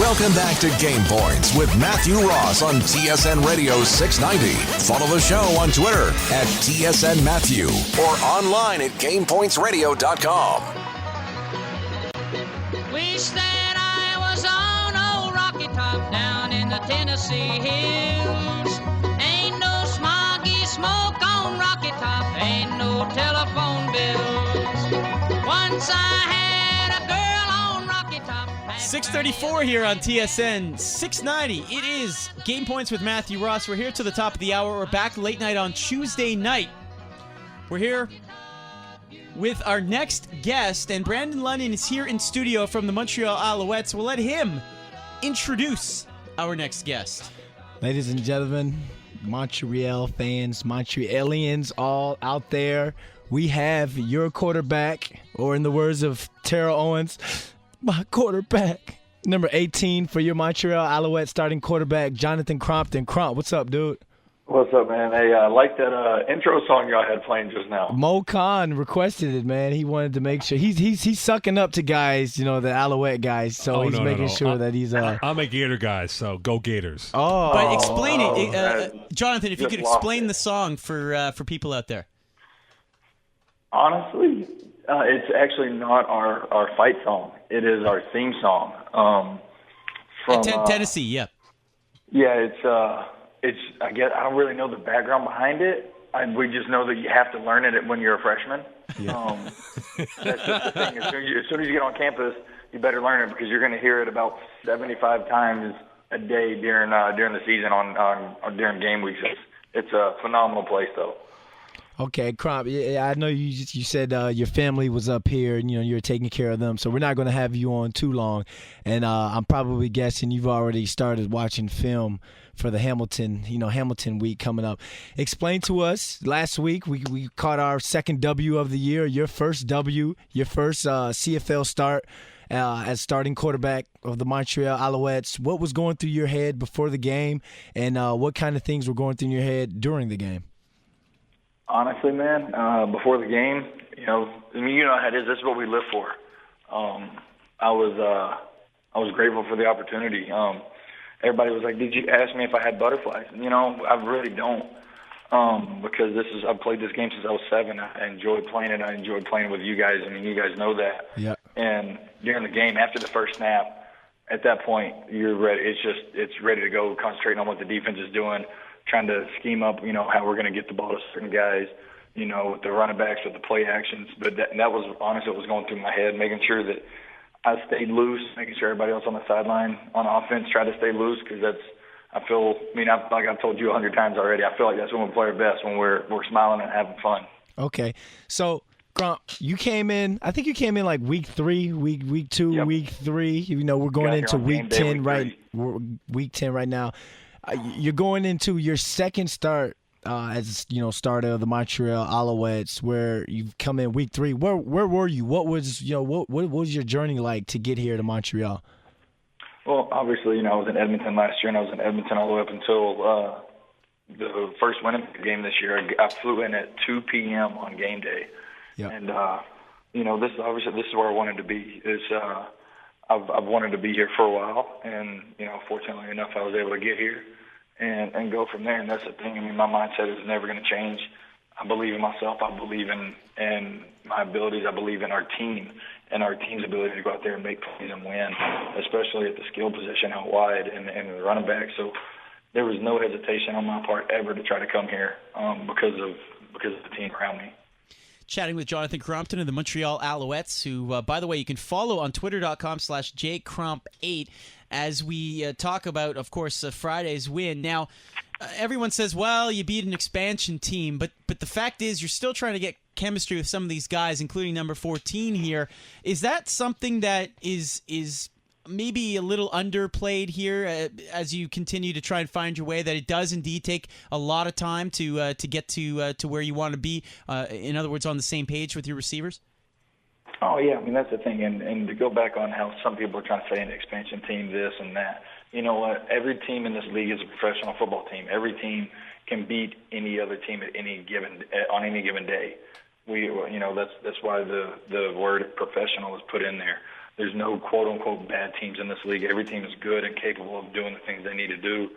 Welcome back to Game Points with Matthew Ross on TSN Radio 690. Follow the show on Twitter at TSN Matthew or online at GamePointsRadio.com. Wish that I was on old Rocky Top down in the Tennessee hills. Ain't no smoggy smoke on Rocky Top, ain't no telephone bills. Once I had a girl on Rocky Top. 6:34 here on TSN 690. It is Game Points with Matthew Ross. We're here to the top of the hour. We're back late night on Tuesday night. We're here with our next guest, and Brandon London is here in studio from the Montreal Alouettes. We'll let him introduce our next guest. Ladies and gentlemen, Montreal fans, Montrealians all out there, we have your quarterback, or in the words of Terrell Owens, my quarterback. Number 18 for your Montreal Alouettes starting quarterback, Jonathan Crompton. Cromp, what's up, dude? What's up, man? Hey, I like that intro song y'all had playing just now. Mo Khan requested it, man. He wanted to make sure he's sucking up to guys, the Alouette guys. So he's making sure that he's. I'm a Gator guy, so go Gators. Oh, but explain it, Jonathan. If you could explain the song for people out there. Honestly, it's actually not our fight song. It is our theme song. From Tennessee, yeah. Yeah, it's. I guess I don't really know the background behind it. We just know that you have to learn it when you're a freshman. Yeah. That's just the thing. As soon as you get on campus, you better learn it because you're going to hear it about 75 times a day during the season on during game weeks. It's a phenomenal place, though. Okay, Cromp, yeah, I know you said your family was up here and you're taking care of them, so we're not going to have you on too long. And I'm probably guessing you've already started watching film for the Hamilton week coming up. Explain to us, last week we caught our second W of the year, your first W, your first CFL start as starting quarterback of the Montreal Alouettes. What was going through your head before the game, and what kind of things were going through your head during the game? Honestly, man, before the game, you know how it is. This is what we live for. I was grateful for the opportunity. Everybody was like, "Did you ask me if I had butterflies?" I really don't, because I've played this game since I was 7. I enjoyed playing it. I enjoyed playing with you guys. I mean, you guys know that. Yeah. And during the game, after the first snap, at that point, you're ready. It's ready to go. Concentrating on what the defense is doing. Trying to scheme up, how we're going to get the ball to certain guys, with the running backs, with the play actions. But that was honestly what was going through my head, making sure that I stayed loose, making sure everybody else on the sideline on offense tried to stay loose because like I've told you 100 times already, I feel like that's when we play our best, when we're smiling and having fun. Okay. So, Grump, you came in like week 3, week 2, yep. Week 3. We're going into week 10 week 10 right now. You're going into your second start as starter of the Montreal Alouettes, where you've come in week 3. Where were you? What was what was your journey like to get here to Montreal? Well, obviously, I was in Edmonton last year, and I was in Edmonton all the way up until the first Winnipeg game this year. I flew in at 2 p.m. on game day, yep. And this is where I wanted to be. I've wanted to be here for a while, and fortunately enough, I was able to get here and go from there. And that's the thing. I mean, my mindset is never going to change. I believe in myself. I believe in my abilities. I believe in our team and our team's ability to go out there and make plays and win, especially at the skill position out wide and the running back. So there was no hesitation on my part ever to try to come here because of the team around me. Chatting with Jonathan Crompton of the Montreal Alouettes, who, by the way, you can follow on twitter.com/jcromp8 as we talk about, of course, Friday's win. Now, everyone says, well, you beat an expansion team, but the fact is you're still trying to get chemistry with some of these guys, including number 14 here. Is that something that is maybe a little underplayed here as you continue to try and find your way, that it does indeed take a lot of time to get to where you want to be, in other words, on the same page with your receivers? Oh, yeah. I mean, that's the thing. And to go back on how some people are trying to say an expansion team, this and that, you know what? Every team in this league is a professional football team. Every team can beat any other team on any given day. That's why the word professional is put in there. There's no quote-unquote bad teams in this league. Every team is good and capable of doing the things they need to do.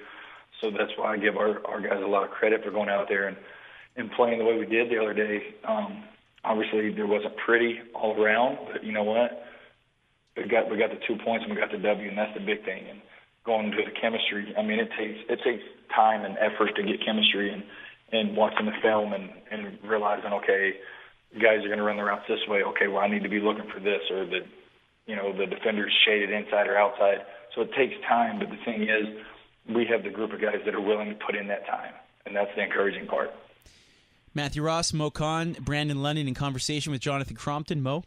So that's why I give our guys a lot of credit for going out there and playing the way we did the other day. Obviously, there wasn't pretty all around, but you know what? We got the 2 points and we got the W, and that's the big thing. And going to the chemistry, I mean, it takes time and effort to get chemistry and watching the film and realizing, okay, guys are going to run the routes this way. Okay, well, I need to be looking for this, or the defender's shaded inside or outside. So it takes time, but the thing is, we have the group of guys that are willing to put in that time, and that's the encouraging part. Matthew Ross, Mo Khan, Brandon London in conversation with Jonathan Crompton. Mo?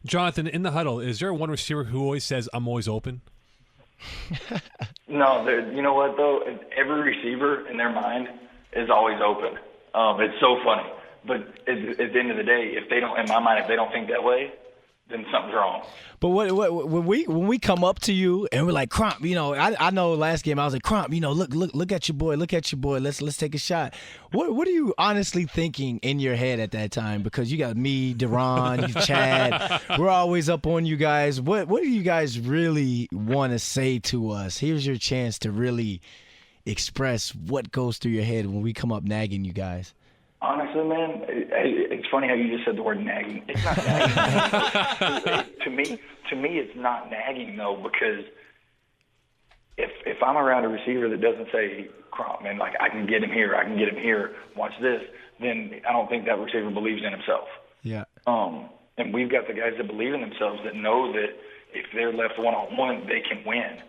Jonathan, in the huddle, is there one receiver who always says, "I'm always open"? No, you know what, though? Every receiver in their mind is always open. It's so funny. But at the end of the day, if they don't think that way, then something's wrong. But when we come up to you and we're like, Cromp, I know last game I was like, Cromp, look at your boy, let's take a shot. What are you honestly thinking in your head at that time? Because you got me, Deron, you, Chad, we're always up on you guys. What do you guys really want to say to us? Here's your chance to really express what goes through your head when we come up nagging you guys. Honestly, man, it's funny how you just said the word nagging. It's not nagging. To me, it's not nagging, though, because if I'm around a receiver that doesn't say, Cromp, man, like, I can get him here, watch this, then I don't think that receiver believes in himself. Yeah. And we've got the guys that believe in themselves that know that if they're left one-on-one, they can win.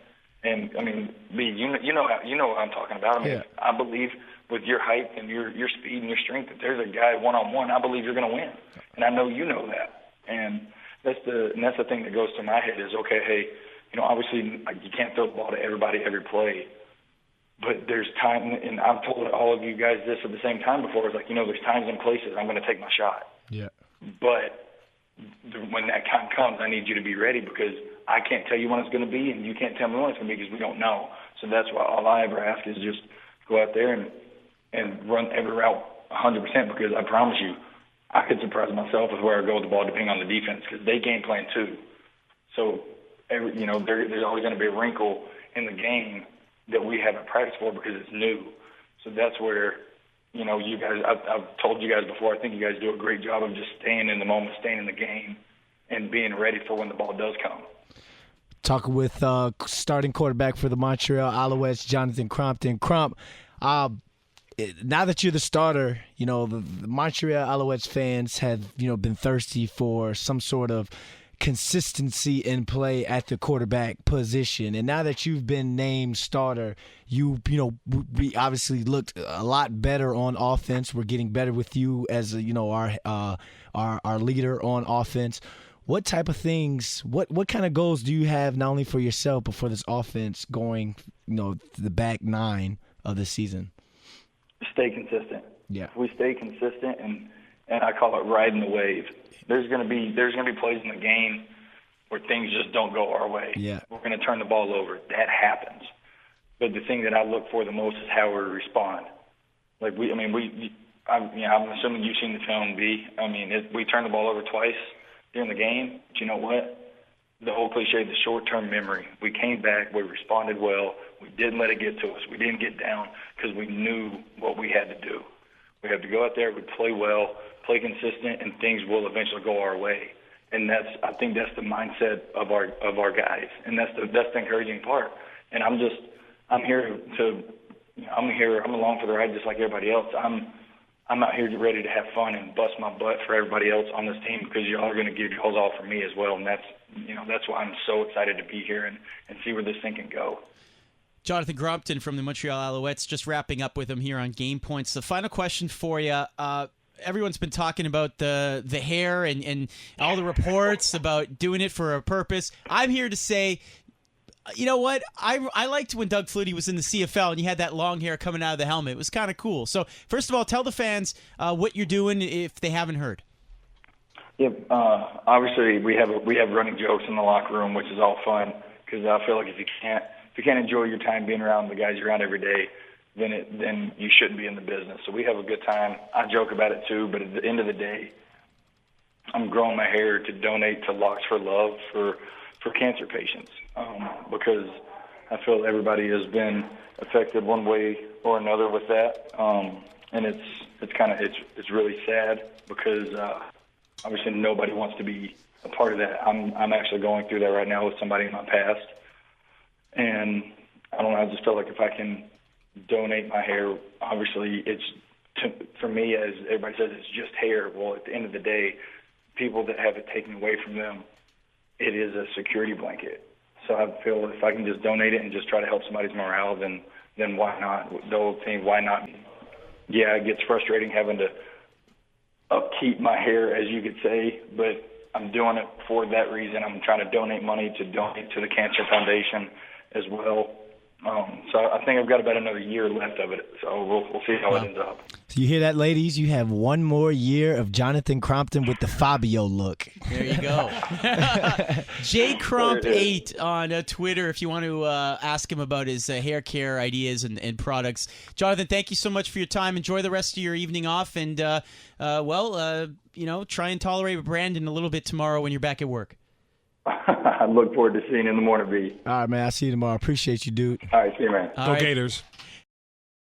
And, I mean, you know what I'm talking about. I mean, yeah. I believe with your height and your speed and your strength, if there's a guy one-on-one, I believe you're going to win. And I know you know that. And that's the thing that goes through my head is, okay, hey, obviously you can't throw the ball to everybody every play. But there's time, and I've told all of you guys this at the same time before. It's like, there's times and places I'm going to take my shot. Yeah. But when that time comes, I need you to be ready because I can't tell you when it's going to be, and you can't tell me when it's going to be because we don't know. So that's why all I ever ask is just go out there and run every route 100% because I promise you, I could surprise myself with where I go with the ball depending on the defense because they game plan too. So, there's always going to be a wrinkle in the game that we haven't practiced for because it's new. So that's where, you guys, I've told you guys before, I think you guys do a great job of just staying in the moment, staying in the game, and being ready for when the ball does come. Talking with starting quarterback for the Montreal Alouettes, Jonathan Crompton. Cromp, now that you're the starter, the Montreal Alouettes fans have, been thirsty for some sort of consistency in play at the quarterback position. And now that you've been named starter, we obviously looked a lot better on offense. We're getting better with you as our leader on offense. What type of things, what kind of goals do you have not only for yourself but for this offense going, the back nine of the season? Stay consistent. Yeah. If we stay consistent and I call it riding the wave. There's gonna be plays in the game where things just don't go our way. Yeah. We're gonna turn the ball over. That happens. But the thing that I look for the most is how we respond. Like I'm assuming you've seen the film, B. We turned the ball over twice during the game. But you know what? The whole cliche, the short-term memory. We came back. We responded well. We didn't let it get to us. We didn't get down because we knew what we had to do. We had to go out there. We play well, play consistent, and things will eventually go our way. And I think that's the mindset of our guys, and that's the encouraging part. And I'm along for the ride just like everybody else. I'm out here ready to have fun and bust my butt for everybody else on this team because y'all are going to give y'all's all for me as well. And that's why I'm so excited to be here and see where this thing can go. Jonathan Crompton from the Montreal Alouettes, just wrapping up with him here on Game Points. The final question for you. Everyone's been talking about the hair and all the reports about doing it for a purpose. I'm here to say, you know what? I liked when Doug Flutie was in the CFL and you had that long hair coming out of the helmet. It was kind of cool. So, first of all, tell the fans what you're doing if they haven't heard. Yeah, obviously we have running jokes in the locker room, which is all fun because I feel like if you can't enjoy your time being around the guys you're around every day, then you shouldn't be in the business. So we have a good time. I joke about it too, but at the end of the day, I'm growing my hair to donate to Locks for Love for for cancer patients, because I feel everybody has been affected one way or another with that, and it's really sad because obviously nobody wants to be a part of that. I'm actually going through that right now with somebody in my past, and I don't know. I just feel like if I can donate my hair, obviously for me, as everybody says, it's just hair. Well, at the end of the day, people that have it taken away from them, it is a security blanket. So I feel if I can just donate it and just try to help somebody's morale, then why not? The old thing, why not? Yeah, it gets frustrating having to upkeep my hair, as you could say, but I'm doing it for that reason. I'm trying to donate money to donate to the Cancer Foundation as well. So I think I've got about another year left of it. So we'll see how it ends up. So you hear that, ladies? You have one more year of Jonathan Crompton with the Fabio look. There you go. JCromp8 on Twitter if you want to ask him about his hair care ideas and products. Jonathan, thank you so much for your time. Enjoy the rest of your evening off. And, try and tolerate Brandon a little bit tomorrow when you're back at work. I look forward to seeing you in the morning, B. All right, man. I'll see you tomorrow. Appreciate you, dude. All right, see you, man. Go Gators.